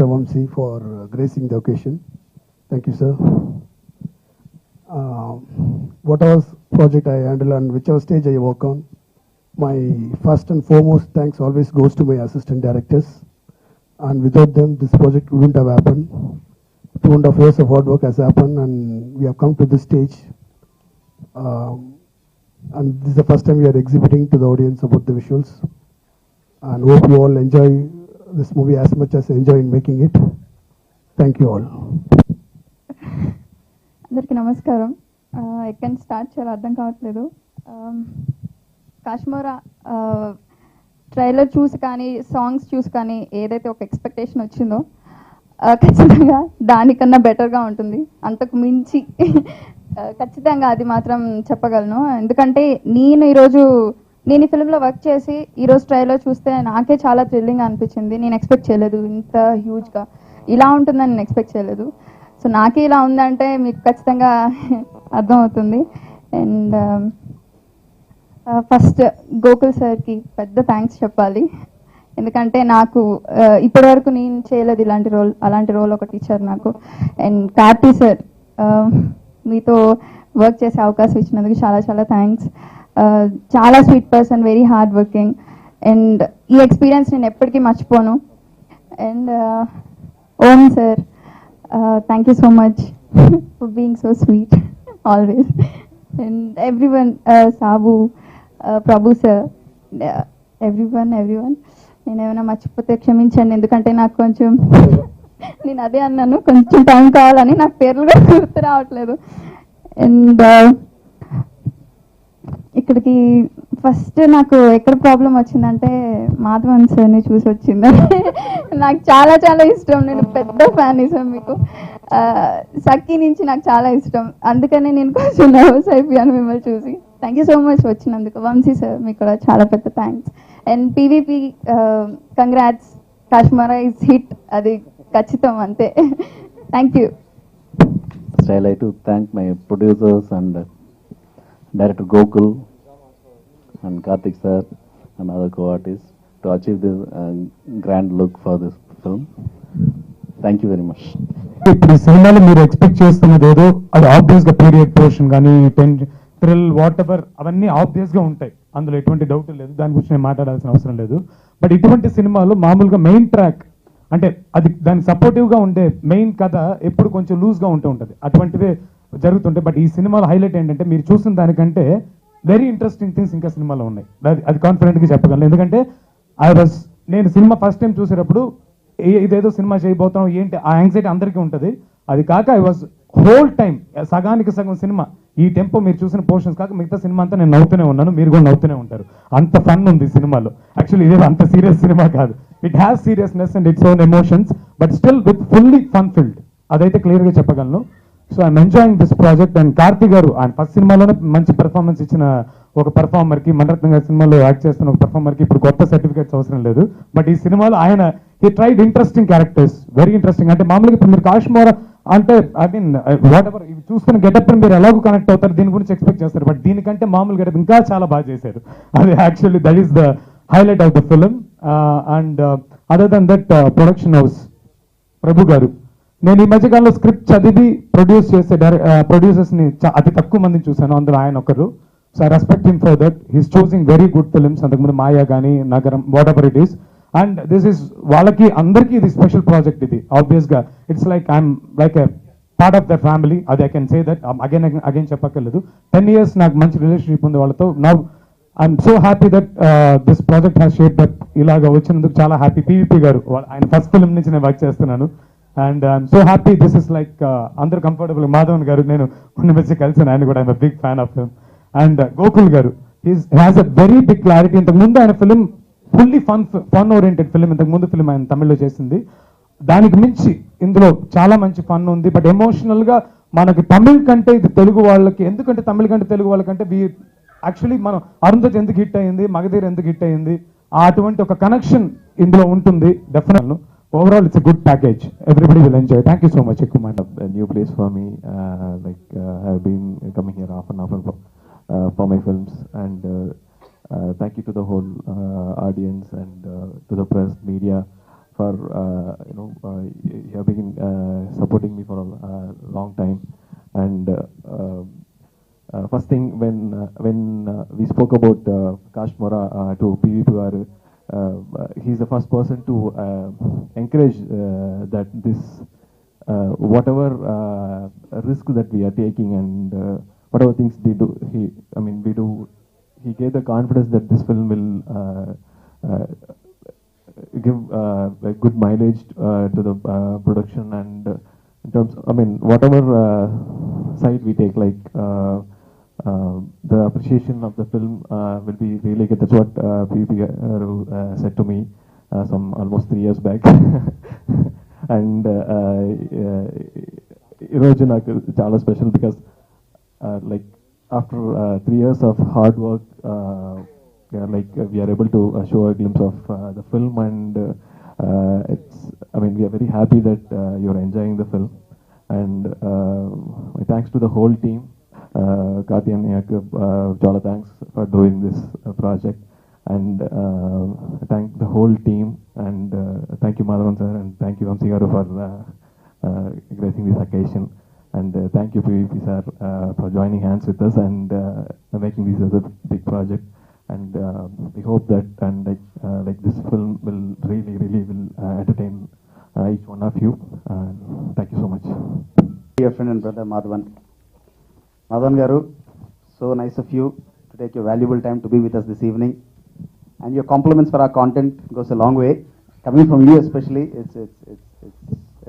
Mr. Vamsi, for gracing the occasion. Thank you, sir. Whatever project I handle and whichever stage I work on, my first and foremost thanks always goes to my assistant directors. And without them, this project wouldn't have happened. 2.5 years of hard work has happened, and we have come to this stage. And this is the first time we are exhibiting to the audience about the visuals. And hope you all enjoy this movie as much as I enjoy in making it. Thank you all. అందరికీ నమస్కారం. ఎక్కడి నుంచి start చేయాలో అర్థం కావట్లేదు. Kashmira trailer చూసి కానీ songs చూసి కానీ ఏదైతే ఒక ఎక్స్పెక్టేషన్ వచ్చిందో ఖచ్చితంగా దానికన్నా బెటర్గా ఉంటుంది. అంతకు మించి ఖచ్చితంగా అది మాత్రం చెప్పగలను. ఎందుకంటే నేను ఈ ఫిల్మ్లో వర్క్ చేసి ఈరోజు ట్రైలర్ చూస్తే నాకే చాలా థ్రిల్లింగ్ అనిపించింది. నేను ఎక్స్పెక్ట్ చేయలేదు ఇంత హ్యూజ్గా ఇలా ఉంటుందని నేను ఎక్స్పెక్ట్ చేయలేదు. సో నాకే ఇలా ఉందంటే మీకు ఖచ్చితంగా అర్థమవుతుంది. అండ్ ఫస్ట్ గోకుల్ సార్కి పెద్ద థ్యాంక్స్ చెప్పాలి. ఎందుకంటే నాకు ఇప్పటివరకు నేను చేయలేదు అలాంటి రోల్ ఒకటి ఇచ్చారు నాకు. అండ్ కార్తీ సార్, మీతో వర్క్ చేసే అవకాశం ఇచ్చినందుకు చాలా చాలా థ్యాంక్స్. చాలా sweet person, very hard working. And ఈ ఎక్స్పీరియన్స్ నేను ఎప్పటికీ మర్చిపోను. And Om sir, thank you so much for being so sweet always. And everyone, Sabu, Prabhu sir, everyone నేను ఏమైనా మర్చిపోతే క్షమించండి. ఎందుకంటే నాకు కొంచెం నేను అదే అన్నాను, కొంచెం టైం కావాలని, నాకు పేర్లు కూడా గుర్తు రావట్లేదు. అండ్ ఇక్కడికి ఫస్ట్ నాకు ఎక్కడ ప్రాబ్లం వచ్చిందంటే మాధవన్ సార్ని చూసి వచ్చింది. నాకు చాలా చాలా ఇష్టం, నేను పెద్ద ఫ్యాన్ సార్ మీకు. సఖీ నుంచి నాకు చాలా ఇష్టం, అందుకనే నేను కొంచెం నర్వస్ అయిపోయాను మిమ్మల్ని చూసి. థ్యాంక్ యూ సో మచ్ వచ్చినందుకు. వంశీ సార్ మీకు కూడా చాలా పెద్ద thanks. And PVP congrats, Kashmira is hit, అది ఖచ్చితం అంతే. Thank you. I'd like to thank my producers and director Gokul and Karthik sir and other co-artists to achieve this grand look for this film. Thank you very much. ఇప్పుడు ఈ సినిమాలో మీరు expect చేస్తున్నది ఏదో అది ఆబ్వియస్ గా period portion కానీ thrill what ever అవన్నీ ఆబ్వియస్ గా ఉంటాయి, అందులో ఎటువంటి డౌట్ లేదు, దాని గురించి నేను మాట్లాడాల్సిన అవసరం లేదు. బట్ ఇటువంటి సినిమాలో మామూలుగా మెయిన్ ట్రాక్ అంటే అది దానికి సపోర్టివ్ గా ఉండే మెయిన్ కథ ఎప్పుడు కొంచెం లూజ్ గా ఉంటుంది, అటువంటివే జరుగుతుంటాయి. బట్ ఈ సినిమాలో హైలైట్ ఏంటంటే మీరు చూసిన దానికంటే వెరీ ఇంట్రెస్టింగ్ థింగ్స్ ఇంకా సినిమాలో ఉన్నాయి. అది కాన్ఫిడెంట్ గా చెప్పగలను. ఎందుకంటే నేను సినిమా ఫస్ట్ టైం చూసేటప్పుడు ఇదేదో సినిమా చేయబోతాం ఏంటి ఆ యాంగ్జైటీ అందరికీ ఉంటుంది. అది కాక ఐ వాజ్ హోల్ టైం సగానికి సగం సినిమా ఈ టెంపో మీరు చూసిన పోర్షన్స్ కాక మిగతా సినిమా అంతా నేను నవ్వుతూనే ఉన్నాను, మీరు కూడా నవ్వుతూనే ఉంటారు. అంత ఫన్ ఉంది ఈ సినిమాలో. యాక్చువల్లీ ఇదే అంత సీరియస్ సినిమా కాదు, it has seriousness and its own emotions, but still with fully fun field, అదైతే క్లియర్ గా చెప్పగలను. So I'm enjoying this project. And Karthi గారు ఆయన ఫస్ట్ సినిమాలోనే మంచి పెర్ఫార్మెన్స్ ఇచ్చిన ఒక పర్ఫార్మర్ కి, మణరత్న గారి సినిమాలో యాక్ట్ చేస్తున్న ఒక పర్ఫార్మర్ కి ఇప్పుడు కొత్త సర్టిఫికేట్స్ అవసరం లేదు. బట్ ఈ సినిమాలో ఆయన he tried interesting characters, very interesting. అంటే మామూలుగా ఇప్పుడు మీరు కాశ్మీరా అంటే ఐ మీన్ వాట్ ఎవర్ ఇవి చూస్తున్న గెటప్ మీరు ఎలాగో కనెక్ట్ అవుతారు, దీని గురించి ఎక్స్పెక్ట్ చేస్తారు. బట్ దీనికంటే మామూలు గెటప్ ఇంకా చాలా బాగా చేశారు. అది actually that is the highlight of the film. And other than that production house Prabhu garu, నేను ఈ మధ్యకాలంలో స్క్రిప్ట్ చదివి ప్రొడ్యూస్ చేసే ప్రొడ్యూసర్స్ ని అతి తక్కువ మందిని చూశాను, అందులో ఆయన ఒకరు. So I respect him for that. He's choosing very good films. అంతకుముందు మాయా కానీ నగరం whatever it is. And this is వాళ్ళకి అందరికీ ఇది స్పెషల్ ప్రాజెక్ట్. ఇది ఆబ్వియస్ గా it's like I'm like a part of the family. అది I can say that again చెప్పక్కర్లేదు. 10 years నాకు మంచి రిలేషన్షిప్ ఉంది వాళ్ళతో. Now I'm so happy that this project has shape that. ఇలాగా వచ్చినందుకు చాలా హ్యాపీ. పీవీపీ గారు ఆయన ఫస్ట్ ఫిల్మ్ నుంచి నేను వర్క్ చేస్తున్నాను. And I'm so happy. This is like అందరూ కంఫర్టబుల్. మాధవన్ గారు నేను కొన్ని మధ్య కలిసాను, ఆయన కూడా I'm big fan of him. And Gokul garu has a very big clarity. ఇంతకు ముందు ఆయన film fully fun oriented film, ఇంతకు ముందు ఫిల్మ్ ఆయన తమిళ్లో చేసింది. దానికి మించి ఇందులో చాలా మంచి ఫన్ ఉంది. బట్ ఎమోషనల్ గా మనకి తమిళ్ కంటే ఇది తెలుగు వాళ్ళకి, ఎందుకంటే తమిళ కంటే తెలుగు వాళ్ళకంటే యాక్చువల్లీ మనం అరుంధతి ఎందుకు హిట్ అయింది, మగధీర్ ఎందుకు హిట్ అయింది, అటువంటి ఒక కనెక్షన్ ఇందులో ఉంటుంది definite. Overall, it's a good package. Everybody will enjoy. Thank you so much. A new place for me. I've been coming here often for my films. And thank you to the whole audience and to the press, media for you have been supporting me for a long time. And first thing, when we spoke about Kashmora to PVP Garu, he's the first person to encourage that this whatever risk that we are taking and whatever things they do, he gave the confidence that this film will give a good mileage to the production, and in terms, whatever side we take, like the appreciation of the film will be really good. That's what PVP said to me some almost 3 years back. And ఈరోజు నాకు చాలా special because like after 3 years of hard work, we are able to show a glimpse of the film, and we are very happy that you are enjoying the film. And my thanks to the whole team, Karthi and Yakub, chala thanks for doing this project, and thank the whole team, and thank you Madhavan sir, and thank you Vamsi garu for gracing this occasion. And thank you PVP sir for joining hands with us and making this as a big project. And we hope that this film will really will entertain each one of you. Thank you so much. Dear friend and brother Madhavan. Madhavan garu, so nice of you to take your valuable time to be with us this evening. And your compliments for our content goes a long way. Coming from you especially, it's a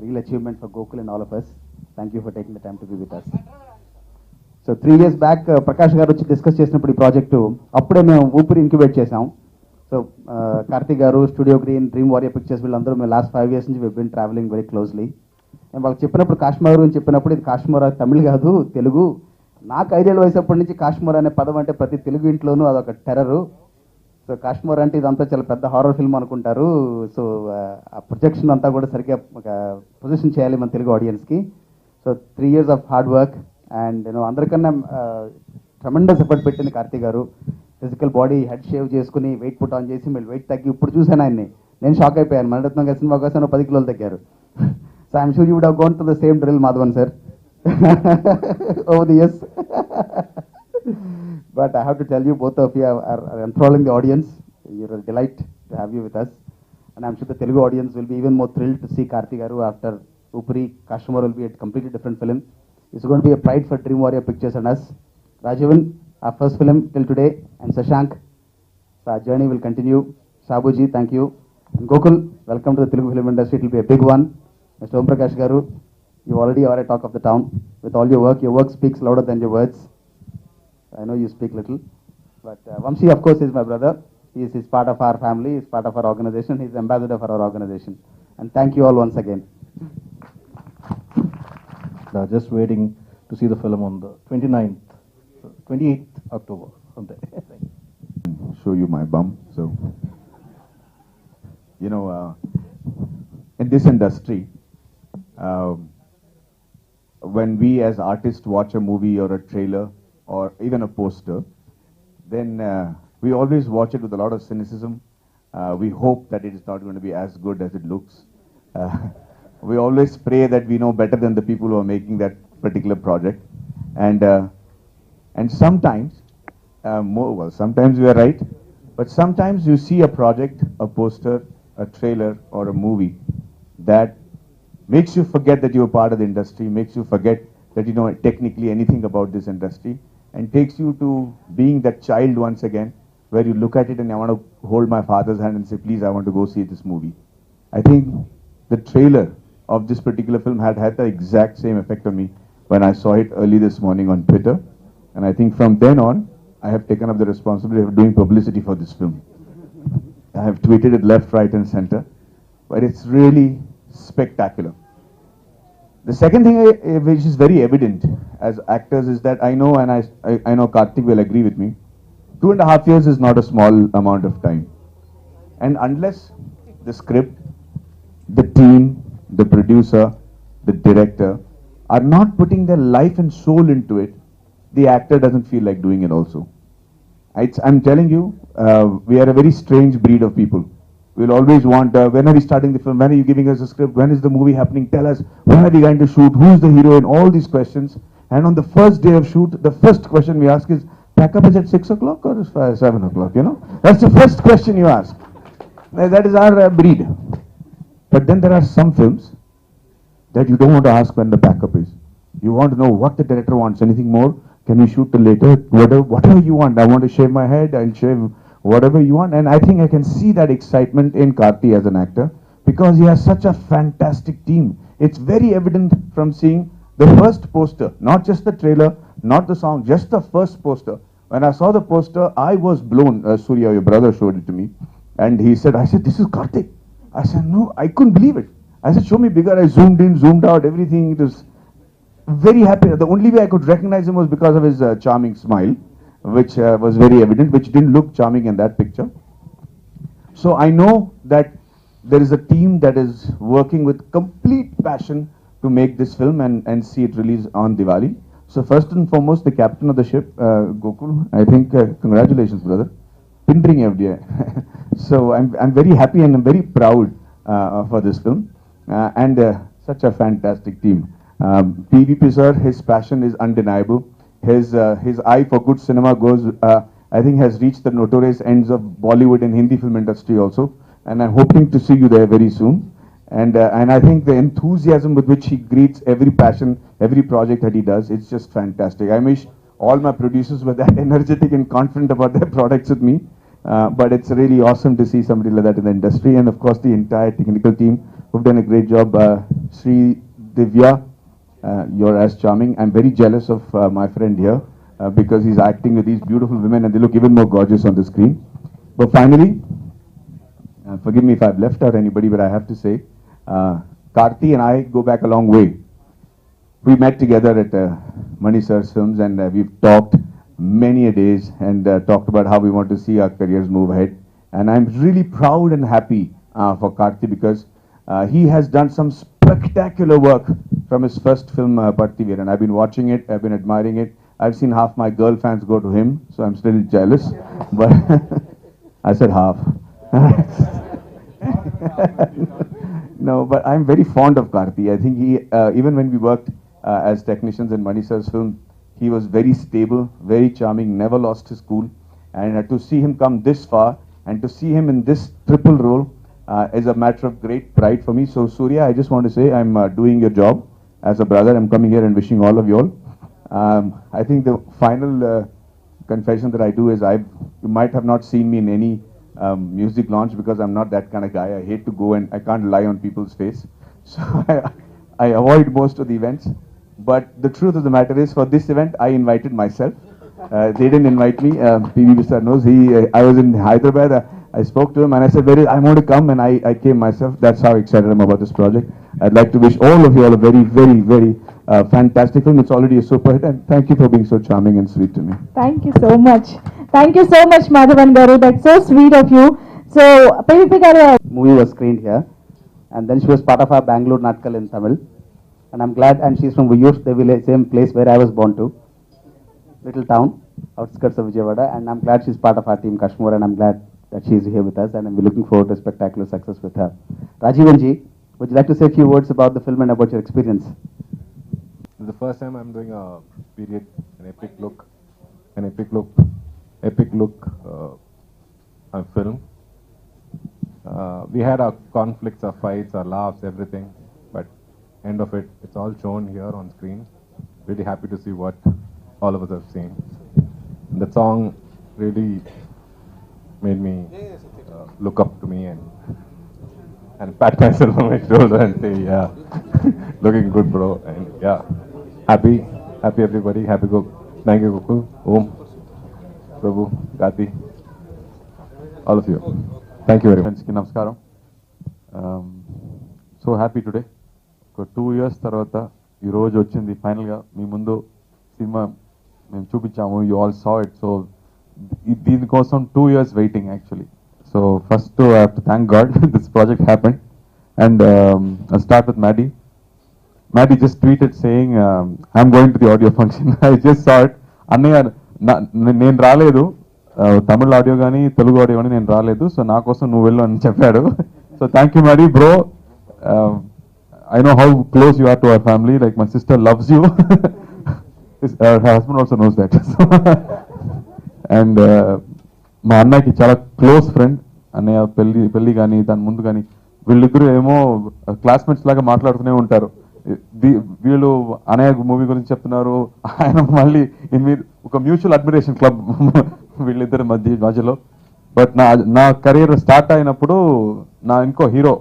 real achievement for Gokul and all of us. Thank you for taking the time to be with us. So 3 years back, Prakash garu వచ్చి discuss చేసినప్పుడు ఈ project అప్పుడే మేము ఊపిరి incubate చేసాం. So Karthik గారు, స్టూడియో గ్రీన్, డ్రీమ్ వారియర్ పిక్చర్స్, వీళ్ళందరూ మేము లాస్ట్ 5 years నుంచి బిన్ ట్రావెలింగ్ వెరీ క్లోజ్లీ. నేను వాళ్ళకి చెప్పినప్పుడు కాశ్మీర్ అని చెప్పినప్పుడు ఇది కాశ్మీర్ తమిళ్ కాదు తెలుగు. నాకు 5 ఏళ్ళ వయసు అప్పటి నుంచి కాశ్మీర్ అనే పదం అంటే ప్రతి తెలుగు ఇంట్లోనూ అదొక టెర్రరు. సో కాశ్మీర్ అంటే ఇదంతా చాలా పెద్ద హారర్ ఫిల్మ్ అనుకుంటారు. సో ఆ ప్రొజెక్షన్ అంతా కూడా సరిగ్గా పొజిషన్ చేయాలి మన తెలుగు ఆడియన్స్కి. So 3 years of hard work, and అందరికన్నా ట్రమెండస్ ఎఫర్ట్ పెట్టింది కార్తిక్ గారు. ఫిజికల్ బాడీ హెడ్ షేవ్ చేసుకుని వెయిట్ పుట్ ఆన్ చేసి మళ్ళీ వెయిట్ తగ్గి ఇప్పుడు చూసాను ఆయన్ని, నేను షాక్ అయిపోయాను. మణిరత్నం గారి సినిమా కోసం 10 kilos తగ్గారు. So I'm sure you would have gone to the same drill Madhavan sir over the years. But I have to tell you, both of you are enthralling the audience. You're a delight to have you with us, and I'm sure the Telugu audience will be even more thrilled to see Karthi garu after Upri. Kashmir will be a completely different film. It's going to be a pride for Dream Warrior Pictures and us. Rajavan, our first film till today, and Sashank, so our journey will continue. Sabuji, thank you. And Gokul, welcome to the Telugu film industry. It will be a big one. Mr. Om Prakash garu, you already are a talk of the town with all your work speaks louder than your words. I know you speak little, but Vamsi, of course, is my brother. He's part of our family, he's part of our organization, he's ambassador for our organization. And thank you all once again. Just waiting to see the film on the 28th October. Show you my bum. So, in this industry, when we as artists watch a movie or a trailer or even a poster, then we always watch it with a lot of cynicism. We hope that it is not going to be as good as it looks. We always pray that we know better than the people who are making that particular project, and sometimes, sometimes we are right, but sometimes you see a project, a poster, a trailer, or a movie that makes you forget that you are part of the industry, makes you forget that you know technically anything about this industry, and takes you to being that child once again, where you look at it and I want to hold my father's hand and say, please, I want to go see this movie. I think the trailer of this particular film had the exact same effect on me when I saw it early this morning on Twitter. And I think from then on, I have taken up the responsibility of doing publicity for this film. I have tweeted it left, right, and center, but it's really spectacular. The second thing which is very evident as actors is that I know, and I know Karthik will agree with me, 2.5 years is not a small amount of time. And unless the script, the team, the producer, the director are not putting their life and soul into it, the actor doesn't feel like doing it also. I'm telling you, we are a very strange breed of people. We'll always want, when are we starting the film? When are you giving us a script? When is the movie happening? Tell us, when are we going to shoot? Who's the heroine? All these questions. And on the first day of shoot, the first question we ask is, pack up is at 6 o'clock or is 7 o'clock, you know? That's the first question you ask. That is our breed. But then there are some films that you don't want to ask when the backup is. You want to know what the director wants. Anything more? Can we shoot till later? Whatever you want. I want to shave my head. I'll shave whatever you want. And I think I can see that excitement in Karthi as an actor because he has such a fantastic team. It's very evident from seeing the first poster, not just the trailer, not the song, just the first poster. When I saw the poster, I was blown. Surya, your brother, showed it to me. And he said, I said, this is Karthik. I said, no, I couldn't believe it. I said, show me bigger. I zoomed in, zoomed out, everything. It was very happy. The only way I could recognize him was because of his charming smile, which was very evident, which didn't look charming in that picture. So I know that there is a team that is working with complete passion to make this film and see it released on Diwali. So first and foremost, the captain of the ship, Gokul, I think, congratulations, brother. Pindring FDI. So I'm very happy and I'm very proud for this film. And such a fantastic team. PVP sir, his passion is undeniable. His eye for good cinema goes, I think, has reached the notorious ends of Bollywood and Hindi film industry also. And I'm hoping to see you there very soon. And I think the enthusiasm with which he greets every passion, every project that he does, it's just fantastic. I wish all my producers were that energetic and confident about their products with me. But it's really awesome to see somebody like that in the industry. And of course, the entire technical team who've done a great job. Sri Divya, you're as charming. I'm very jealous of my friend here because he's acting with these beautiful women and they look even more gorgeous on the screen. But finally, forgive me if I've left out anybody, but I have to say, Karthi and I go back a long way. We met together at Mani Sir's films and we've talked many a days and talked about how we want to see our careers move ahead. And I'm really proud and happy for Karthi because he has done some spectacular work from his first film, Parthi and I've been watching it, I've been admiring it. I've seen half my girl fans go to him, so I'm still jealous. But I said half. No, but I'm very fond of Karthi. I think he, even when we worked as technicians in Mani Sir's film, he was very stable, very charming, never lost his cool. And to see him come this far and to see him in this triple role is a matter of great pride for me. So Surya, I just want to say I'm doing your job as a brother. I'm coming here and wishing all of you all. I think the final confession that I do is you might have not seen me in any music launch because I'm not that kind of guy. I hate to go and I can't lie on people's face. So I avoid most of the events. But the truth of the matter is, for this event, I invited myself. They didn't invite me. PV sir knows. I was in Hyderabad. I spoke to him and I said, I want to come, and I came myself. That's how excited I'm about this project. I'd like to wish all of you all a very, very, very fantastic film. It's already a super hit, and thank you for being so charming and sweet to me. Thank you so much. Thank you so much, Madhavan Garu. That's so sweet of you. So, PVP Garu. Movie was screened here, and then she was part of our Bangalore Natkal in Tamil. And I'm glad, and she's from Village, the village, same place where I was born to. Little town, outskirts of Vijayawada, and I'm glad she's part of our team Kashmir, and I'm glad that she's here with us, and I'm looking forward to spectacular success with her. Rajivanji, would you like to say a few words about the film and about your experience? This is the first time I'm doing a period, an epic look film. We had our conflicts, our fights, our laughs, everything, but end of it, it's all shown here on screen. Really happy to see what all of us have seen. The song really made me look up to me and pat myself on my shoulder and say, yeah, looking good, bro. And yeah, happy everybody, happy go. Thank you, Gokul, Om, Prabhu, Gati, all of you. Thank you very much. Namaskaram. So happy today. For 2 years తర్వాత ఈ రోజు వచ్చింది final గా మీ ముందు cinema మేము చూపించాము. You all saw it. So దీనికోసం 2 years waiting actually. So first I have to thank God this project happened. And I start with Maddie. Maddie just tweeted saying, I'm going to the audio function. I just saw it. అన్నయ్య నేను రాలేదు, తమిళ audio కానీ Telugu audio కానీ నేను రాలేదు, so నా కోసం నువ్వు వెళ్ళు అని చెప్పాడు. సో థ్యాంక్ యూ మరి bro. I know how close you are to our family. Like my sister loves you. Her husband also knows that. And మా అన్నకి చాలా క్లోజ్ ఫ్రెండ్. అన్నయ్య పెళ్లి కానీ దాని ముందు కానీ వీళ్ళిద్దరూ ఏమో క్లాస్మేట్స్ లాగా మాట్లాడుతూనే ఉంటారు. వీళ్ళు అన్నయ్య మూవీ గురించి చెప్తున్నారు, ఆయన మళ్ళీ ఒక మ్యూచువల్ అడ్మిరేషన్ క్లబ్ వీళ్ళిద్దరి మధ్యలో. బట్ నా కెరీర్ స్టార్ట్ అయినప్పుడు నా ఇంకో హీరో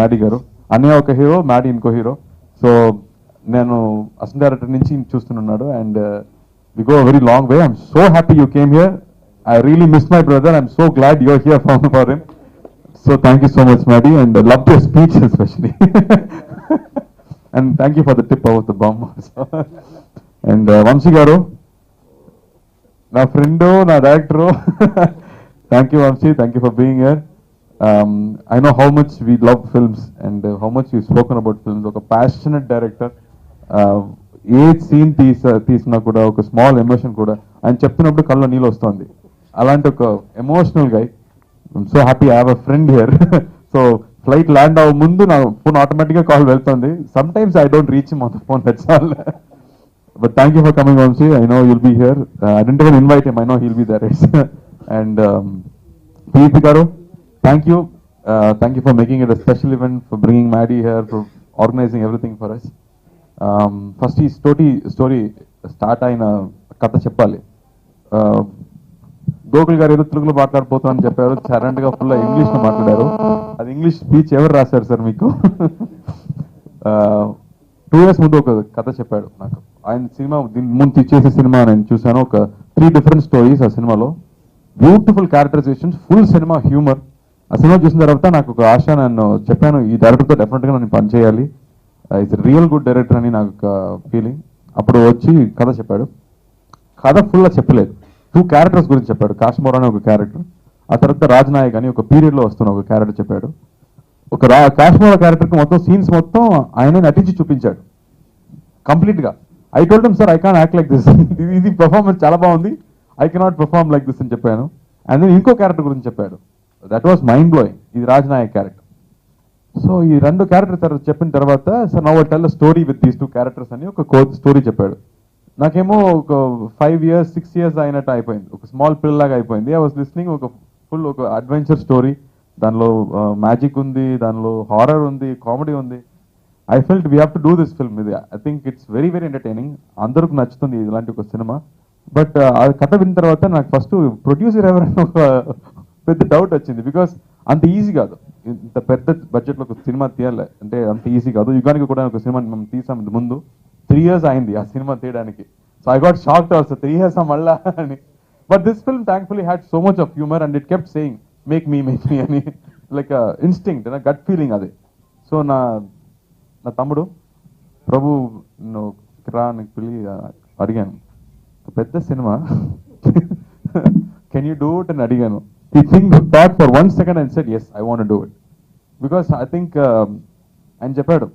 మ్యాడీ గారు, అన్నయ్య ఒక హీరో, మ్యాడీ ఇంకో హీరో. సో నేను అసిస్టెంట్ డైరెక్టర్ నుంచి చూస్తున్నాడు. And we go very long way. I'm so happy you came here. I really miss my brother. I'm so glad you're here for him. So thank you so much, Maddie, and I loved your speech especially. And thank you for the tip about the bomb also. And Vamsi garu, na friendo, na director. Thank you, Vamsi. Thank you for being here. I know how much we love films and how much you've spoken about films. Like a passionate director. ఏ scene తీసినా కూడా ఒక small emotion కూడా ఆయన చెప్తున్నప్పుడు కళ్ళలో నీళ్ళు వస్తుంది. అలాంటి ఒక emotional guy. I'm so happy I have a friend here. So flight land అవ్వ ముందు నా ఫోన్ ఆటోమేటిక్గా కాల్ వెళ్తుంది. Sometimes I don't reach on the phone, that's all. But thank you for coming Vamshi. I know you'll be here. I don't even invite him, I know he'll be there. And Preethi garu, thank you for making it a special event, for bringing Maddy here, for organizing everything for us. First ఈ story start అయిన కథ చెప్పాలి. గోకుల్ గారు ఏదో తెలుగులో మాట్లాడిపోతామని చెప్పారు, sudden గా full English లో మాట్లాడారు. అది ఇంగ్లీష్ స్పీచ్ ఎవరు రాశారు సార్ మీకు? 2 years ముందు ఒక కథ చెప్పాడు నాకు. ఆయన సినిమా దీని ముందు చేసే సినిమా నేను చూశాను. ఒక 3 different స్టోరీస్ ఆ సినిమాలో. Beautiful characterisations, full cinema humour. ఆ సినిమా చూసిన తర్వాత నాకు ఒక ఆశ, నేను చెప్పాను ఈ డైరెక్టర్తో డెఫినెట్గా నేను పని చేయాలి, ఇట్స్ రియల్ గుడ్ డైరెక్టర్ అని నాకు ఒక ఫీలింగ్. అప్పుడు వచ్చి కథ చెప్పాడు. కథ ఫుల్గా చెప్పలేదు, 2 characters గురించి చెప్పాడు. కాశ్మీర్ అనే ఒక క్యారెక్టర్, ఆ తర్వాత రాజ్నాయక్ అని ఒక పీరియడ్లో వస్తున్న ఒక క్యారెక్టర్ చెప్పాడు. ఒక కాశ్మీర్ క్యారెక్టర్కి మొత్తం సీన్స్ మొత్తం ఆయనే నటించి చూపించాడు కంప్లీట్గా. I told him sir I can't act like this, ఇది పర్ఫార్మెన్స్ చాలా బాగుంది, I cannot perform like this అని చెప్పాను. అండ్ దెన్ ఇంకో క్యారెక్టర్ గురించి చెప్పాడు, దట్ వాస్ మైండ్ బ్లోయింగ్. ఇది రాజ్నాయక్ క్యారెక్టర్. సో ఈ 2 క్యారెక్టర్ చెప్పిన తర్వాత sir now I tell a story with these 2 characters అని ఒక స్టోరీ చెప్పాడు. నాకేమో ఒక 5 years 6 years అయినట్టు అయిపోయింది, ఒక స్మాల్ పిల్లలాగా అయిపోయింది. ఐ వాస్ లిస్నింగ్, ఒక ఫుల్ ఒక అడ్వెంచర్ స్టోరీ, దానిలో మ్యాజిక్ ఉంది, దానిలో హారర్ ఉంది, కామెడీ ఉంది. I felt we have to do this film. ఇది I think it's very very entertaining, అందరికి నచ్చుతుంది ఇలాంటి ఒక సినిమా. బట్ ఆ కథ విన్న తర్వాత నాకు ఫస్ట్ ప్రొడ్యూసర్ ఎవరైనా ఒక పెద్ద డౌట్ వచ్చింది. బికాస్ అంత ఈజీ కాదు, ఇంత పెద్ద బడ్జెట్లో ఒక సినిమా తీయాలి అంటే అంత ఈజీ కాదు. యుగానికి కూడా ఒక సినిమా మేము తీసాం ముందు, 3 years అయింది ఆ సినిమా తీయడానికి. So I got shocked also, 3 years మళ్ళా అని. But this film thankfully had so much of humour and it kept saying make me అని, లైక్ ఇన్స్టింక్ట్, నా గట్ ఫీలింగ్ అది. సో నా తమ్ముడు ప్రభు రా నీకు పిల్లి అడిగాను, పెద్ద cinema can you do it అని అడిగాను. He thought for 1 second and said, yes, I want to do it. Because I think, ఆయన చెప్పాడు,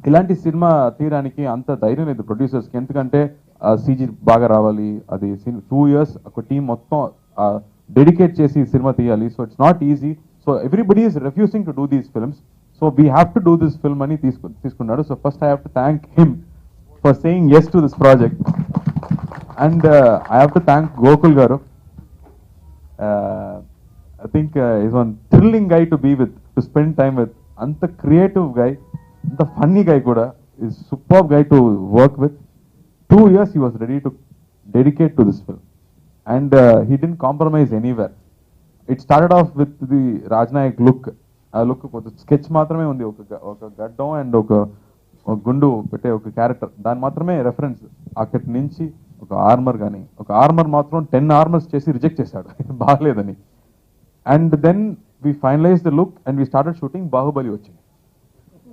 ఇలాంటి సినిమా తీయడానికి అంత ధైర్యం లేదు ప్రొడ్యూసర్స్కి. ఎందుకంటే సీజీ బాగా రావాలి, అది 2 years ఒక టీం మొత్తం డెడికేట్ చేసి సినిమా తీయాలి. So it's not easy. So everybody is refusing to do these films. So we have to do this film అని తీసుకున్నాడు. So first I have to thank him for saying yes to this project. And I have to thank Gokul garu. I think he's one thrilling guy to be with, to spend time with. Anta creative guy, anta funny guy kuda, is superb guy to work with. 2 years he was ready to dedicate to this film, and he didn't compromise anywhere. It started off with the Rajnayak look. Look sketch మాత్రమే ఉంది, ఒక గడ్డం and ఒక గుండు పెట్టే ఒక character, దాని మాత్రమే రెఫరెన్స్. అక్కడి నుంచి ఒక ఆర్మర్ కానీ, ఒక ఆర్మర్ మాత్రం 10 armors చేసి రిజెక్ట్ చేశాడు బాగలేదని. And then we finalize the look and we started shooting. Baahubali వచ్చింది,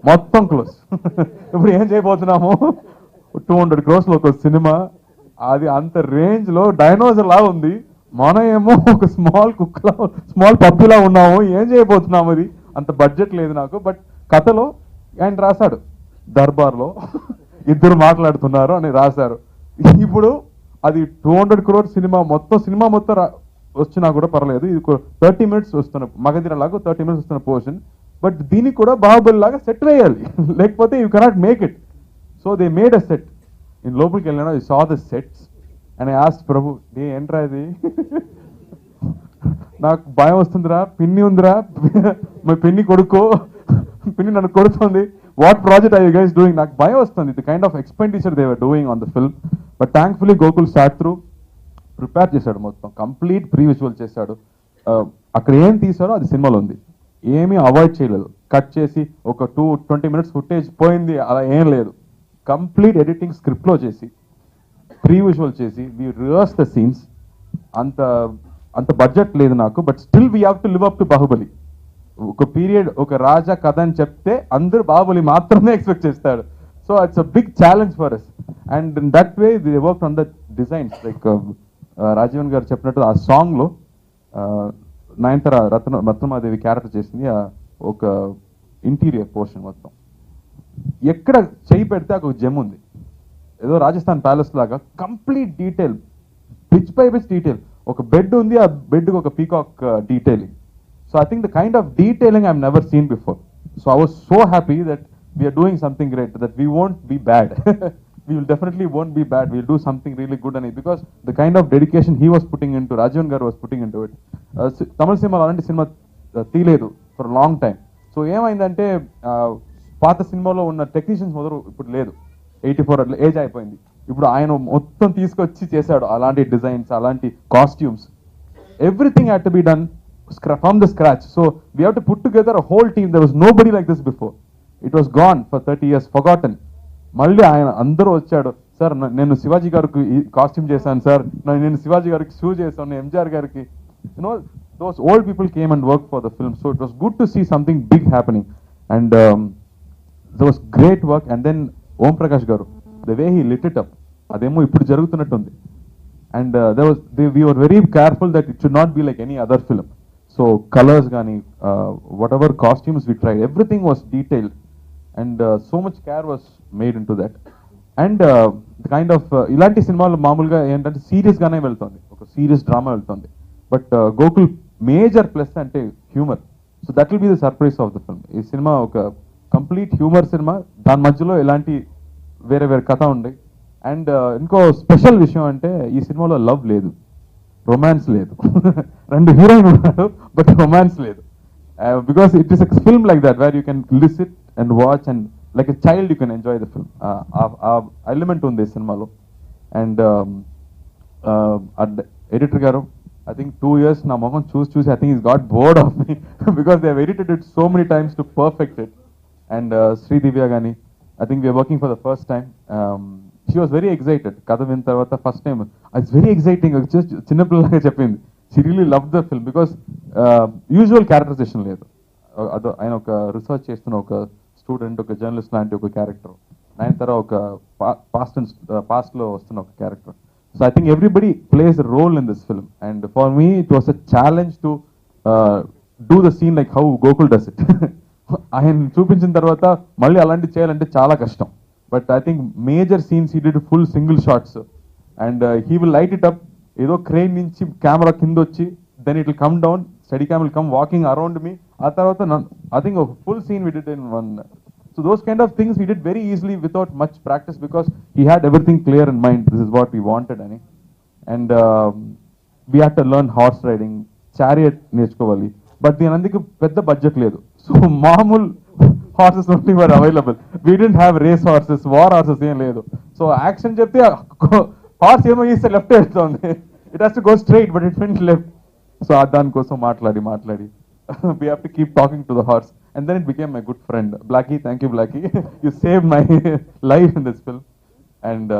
మొత్తం క్లోజ్. ఇప్పుడు ఏం చేయబోతున్నాము, 200 crores లో ఒక సినిమా, అది అంత రేంజ్ లో డైనోసర్ లా ఉంది, మనం ఏమో ఒక స్మాల్ కుక్కలా, స్మాల్ పప్పులా ఉన్నాము. ఏం చేయబోతున్నాము, అది అంత బడ్జెట్ లేదు నాకు. బట్ కథలో ఆయన రాశాడు, దర్బార్లో 2 మాట్లాడుతున్నారు అని రాశారు. ఇప్పుడు అది 200 crores సినిమా, మొత్తం వచ్చినా కూడా పర్లేదు, ఇది 30 minutes వస్తున్న మగధీర లాగా 30 minutes వస్తున్న పోర్షన్, బట్ దీనికి కూడా బాహుబలి లాగా సెట్ వేయాలి, లేకపోతే you cannot make it. So they made a set. నేను లోపలికి వెళ్ళినా I saw the sets and I asked Prabhu, ఏంట్రా ఇది, నాకు భయం వస్తుందిరా, పిన్ని ఉందిరా, మా పిన్ని కొడుకో, పిన్ని నన్ను కొడుతుంది, what project are you guys doing, నాకు భయం వస్తుంది, the kind of expenditure they were doing on the film. But thankfully Gokul sat through prepare చేశాడు, మొత్తం కంప్లీట్ ప్రీ విజువల్ చేశాడు. అక్కడ ఏం తీసారో అది సినిమాలో ఉంది, ఏమీ అవాయిడ్ చేయలేదు, కట్ చేసి ఒక 20 minutes ఫుటేజ్ పోయింది అలా ఏం లేదు, కంప్లీట్ ఎడిటింగ్ స్క్రిప్ట్లో చేసి ప్రీ విజువల్ చేసి వి రివర్స్ ద సీన్స్. అంత బడ్జెట్ లేదు నాకు, but still we have to live up to Baahubali. ఒక పీరియడ్ ఒక రాజా కథ అని చెప్తే అందరూ బాహుబలి మాత్రమే ఎక్స్పెక్ట్ చేస్తాడు. So it's a big challenge for us, and in that way we work on the designs. Like Rajeevan garu చెప్పినట్టు ఆ సాంగ్లో నయనతార రత్నమాదేవి క్యారెక్టర్ చేసింది ఒక ఇంటీరియర్ పోర్షన్ మొత్తం, ఎక్కడ చేయి పెడితే ఒక జెమ్ ఉంది, ఏదో రాజస్థాన్ ప్యాలెస్ లాగా complete detail, pitch by pitch detail. ఒక బెడ్ ఉంది, ఆ బెడ్కి ఒక peacock detailing. So I think the kind of detailing I never seen before. So I was so happy that we're doing something great, that we won't be bad. We will definitely won't be bad. We'll do something really good on it, because the kind of dedication he was putting into, Rajavan garu was putting into it. Tamil cinema alanti cinema తీలేదు for a long time. So ఏమైందంటే పాత సినిమాలో ఉన్న technicians మొదలు ఇప్పుడు లేదు, 84 age అయిపోయింది. ఇప్పుడు ఆయన మొత్తం తీసుకొచ్చి చేశాడు అలాంటి డిజైన్స్, అలాంటి costumes, everything had to be done from the scratch. So we have to put together a whole team. There was nobody like this before. It was gone for 30 years, forgotten. మళ్ళీ ఆయన అందరూ వచ్చాడు, sir నేను శివాజీ గారికి costume చేశాను sir, నేను శివాజీ గారికి shoe చేశాను, ఎంజిఆర్ గారికి, you know those old people came and worked for the film. So it was good to see something big happening, and there was great work. And then Om Prakash garu, the way he lit it up, ademo ippudu jarugutunnattundi. And we were very careful that it should not be like any other film. So colors gani, whatever costumes we tried, everything was detailed, and so much care was made into that. And the kind of ilanti cinemalu maamuluga entante serious gaane veltundi, oka serious drama veltundi, but Gokul major plus ante humor. So that will be the surprise of the film. Ee cinema oka complete humor cinema, dan madhyalo elanti వేరే కథ ఉంది. And ఇంకో special విషయం అంటే ఈ సినిమాలో love లేదు, romance లేదు. 2 హీరోయిన్ ఉన్నారు, బట్ రొమాన్స్ లేదు. Because it is a film like that where you can listen and watch and like a child you can enjoy the film. ఆ ఎలిమెంట్ ఉంది ఈ సినిమాలో. అండ్ editor garu, I think 2 years నా మొహం చూసి I think he's got bored of me because they have edited it so many times to perfect it. And Sri Divya Gani, I think we are working for the first time. She was very excited. Katha vin tarvata first time, it's very exciting. Just chinna pillalaga cheppindi. She really loved the film because usual characterization ledu. Ado ayana oka research chestunna oka student, oka journalist lanti oka character. Nayantara oka past lo vastunna oka character. So I think everybody plays a role in this film, and for me it was a challenge to do the scene like how Gokul does it. ఆయన చూపించిన తర్వాత మళ్ళీ అలాంటి చేయాలంటే చాలా కష్టం. But I think major scenes he did full single shots, and he will light it up. ఏదో crane నుంచి కెమెరా కింద వచ్చి then it will come down, steady cam will come walking around me. ఆ తర్వాత ఐ థింక్ ఒక full scene we did in one. So those kind of things we did very easily without much practice, because he had everything clear in mind, this is what we wanted అని. And we had to learn horse riding, chariot నేర్చుకోవాలి. But దీని అందుకు పెద్ద budget లేదు. So మామూలు horses only were available. We didn't have race horses, war horses ఏం లేదు. So action చెప్తే హార్స్ ఏమో ఇస్తే లెఫ్ట్ వెళ్తుంది, it has to go straight but it went left. So దానికోసం మాట్లాడి we have to keep talking to the horse, and then it became my good friend. Blackie, thank you Blackie, you save my life in this film. And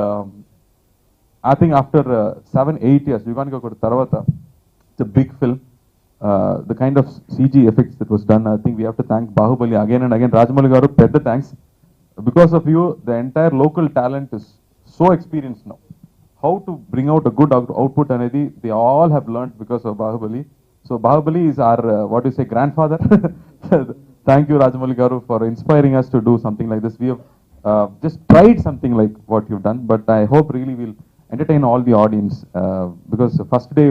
I think after 7-8 years యుగానికి ఒకటి తర్వాత it's a big film. The kind of CG effects that was done, I think we have to thank Bahubali again and again. Rajamouli garu, pedda thanks. Because of you, the entire local talent is so experienced now. How to bring out a good output anedi, they all have learned because of Bahubali. So Bahubali is our, what you say, grandfather. Thank you Rajamouli garu for inspiring us to do something like this. We have just tried something like what you've done, but I hope really we'll entertain all the audience, because first day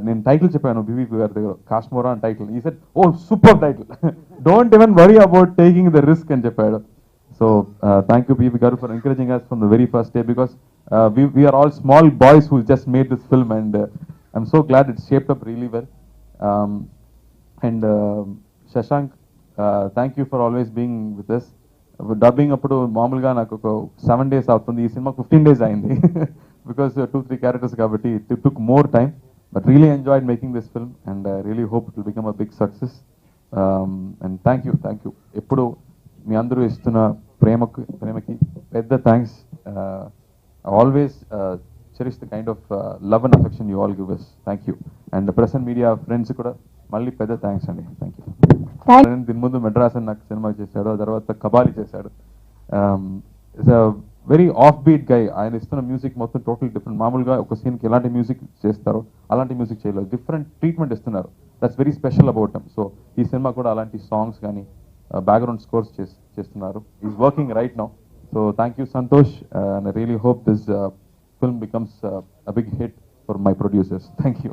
నేను title చెప్పాను BVP గారి దగ్గర, కాశ్మోరా అని title. ఈ సెట్ ఓ super title, don't even worry about taking the risk అని చెప్పాడు. So thank you BV garu for encouraging us from the very first day, because we are all small boys who just made this film, and I'm so glad it's shaped up really well. And Shashank, thank you for always being with us. Dubbing అప్పుడు మామూలుగా నాకు ఒక 7 days అవుతుంది, ఈ సినిమా 15 days అయింది because 2-3 characters కాబట్టి it took more time, but really enjoyed making this film and really hope it will become a big success. And thank you ఎప్పుడు మీ అందరూ ఇస్తున్న ప్రేమకి పెద్ద thanks. Always cherish the kind of love and affection you all give us. Thank you. And press and media friends కూడా మళ్ళీ పెద్ద thanks అండి. Thank you. దీని ముందు మెడ్రాస్ అని నాకు సినిమా చేశాడు, ఆ తర్వాత కబాలి చేశాడు. It's a very off beat guy. ఆయన ఇస్తున్న మ్యూజిక్ మొత్తం టోటల్ డిఫరెంట్. మామూలుగా ఒక సీన్కి ఎలాంటి మ్యూజిక్ చేస్తారో అలాంటి మ్యూజిక్ చేయలేదు, డిఫరెంట్ ట్రీట్మెంట్ ఇస్తున్నారు. That's very special about them. So ఈ సినిమా కూడా అలాంటి సాంగ్స్ కానీ బ్యాక్గ్రౌండ్ స్కోర్స్ చేస్తున్నారు. Is working right now. So thank you Santosh, and I really hope this film becomes a big hit for my producers. Thank you.